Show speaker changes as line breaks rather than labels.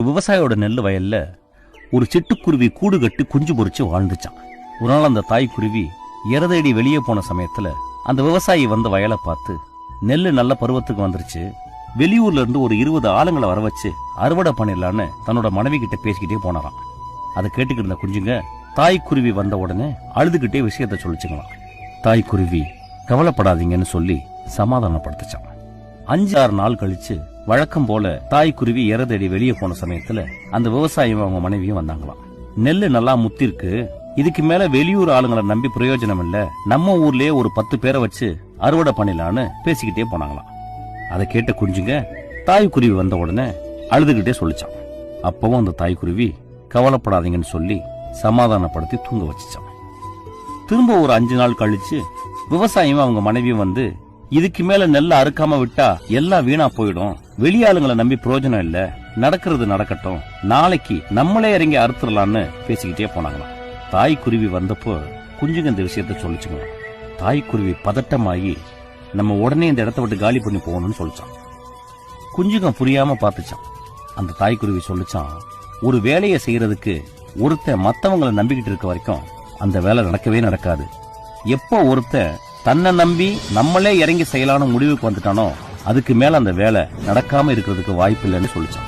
விவசாயியோட நெல் வயல்ல ஒரு சிட்டுக்குருவி கூடு கட்டி குஞ்சு பொறிச்சு வாழ்ந்துச்சான். ஒரு நாள் அந்த தாய்க்குருவி இறதேடி வெளியே போன சமயத்துல அந்த விவசாயி வந்த வயலை பார்த்து, நெல்லு நல்ல பருவத்துக்கு வந்துருச்சு, வெளியூர்ல இருந்து ஒரு 20 ஆளுங்களை வர வச்சு அறுவடை பண்ணிடலான்னு தன்னோட மனைவி கிட்ட பேசிக்கிட்டே போனாராம். அதை கேட்டுக்கிட்டு இருந்த குஞ்சுங்க தாய்க்குருவி வந்த உடனே அழுதுகிட்டே விஷயத்த சொல்லிச்சுங்களாம். தாய்க்குருவி கவலைப்படாதீங்கன்னு சொல்லி சமாதானப்படுத்துச்சான். 5-6 நாள் கழிச்சு வழக்கம் போல தாய்க்குருவி இறதேடி வெளியே போன சமயத்துல அந்த விவசாயியும் அவங்க மனைவியும் வந்தாங்களாம். நெல்லு நல்லா முத்திருக்கு, இதுக்கு மேல வெளியூர் ஆளுங்களை நம்பி பிரயோஜனம் இல்ல, நம்ம ஊர்லயே ஒரு 10 பேரை வச்சு அறுவடை பண்ணிடலான்னு பேசிக்கிட்டே போனாங்களாம். அதை கேட்ட குஞ்சுங்க தாய்க்குருவி வந்த உடனே அழுதுகிட்டே சொல்லிச்சான். அப்பவும் அந்த தாய்க்குருவி கவலைப்படாதீங்கன்னு சொல்லி சமாதானப்படுத்தி தூங்க வச்சுச்சான். திரும்ப ஒரு 5 நாள் கழிச்சு விவசாயியும் அவங்க மனைவியும் வந்து, இதுக்கு மேல நெல்ல அறுக்காம விட்டா எல்லாம் வீணா போயிடும், வெளியாளுங்களை நம்பி பிரயோஜனம் இல்ல, நடக்கிறது நடக்கட்டும், நாளைக்கு நம்மளே இறங்கி அறுத்துடலான்னு பேசிக்கிட்டே போனாங்களாம். தாய்க்குருவி வந்தப்போ குஞ்சுங்க இந்த விஷயத்த சொல்லிச்சுங்களாம். தாய்க்குருவி பதட்டமாகி நம்ம உடனே இந்த இடத்த விட்டு காலி பண்ணி போகணும்னு சொல்லிச்சான். குஞ்சுங்க புரியாம பார்த்துச்சான். அந்த தாய்க்குருவி சொல்லிச்சான், ஒரு வேலையை செய்யறதுக்கு ஒருத்தன் மத்தவங்களை நம்பிக்கிட்டு இருக்க வரைக்கும் அந்த வேலை நடக்கவே நடக்காது. எப்போ ஒருத்தன் தன்னை நம்பி நம்மளே இறங்கி செய்யலான்னு முடிவுக்கு வந்துட்டானோ அதுக்கு மேல அந்த வேலை நடக்காம இருக்கிறதுக்கு வாய்ப்பு இல்லைன்னு சொல்லிச்சான்.